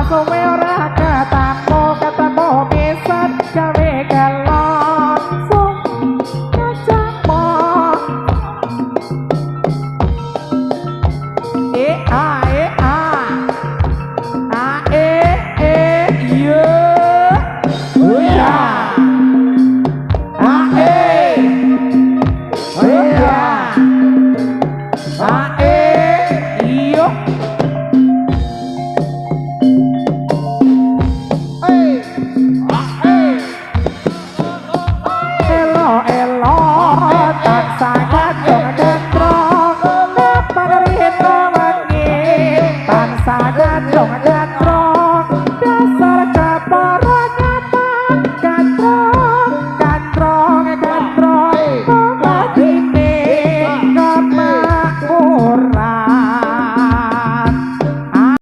sumera ketemu bisa gawe langsung kacamo yo ya yo Saga dong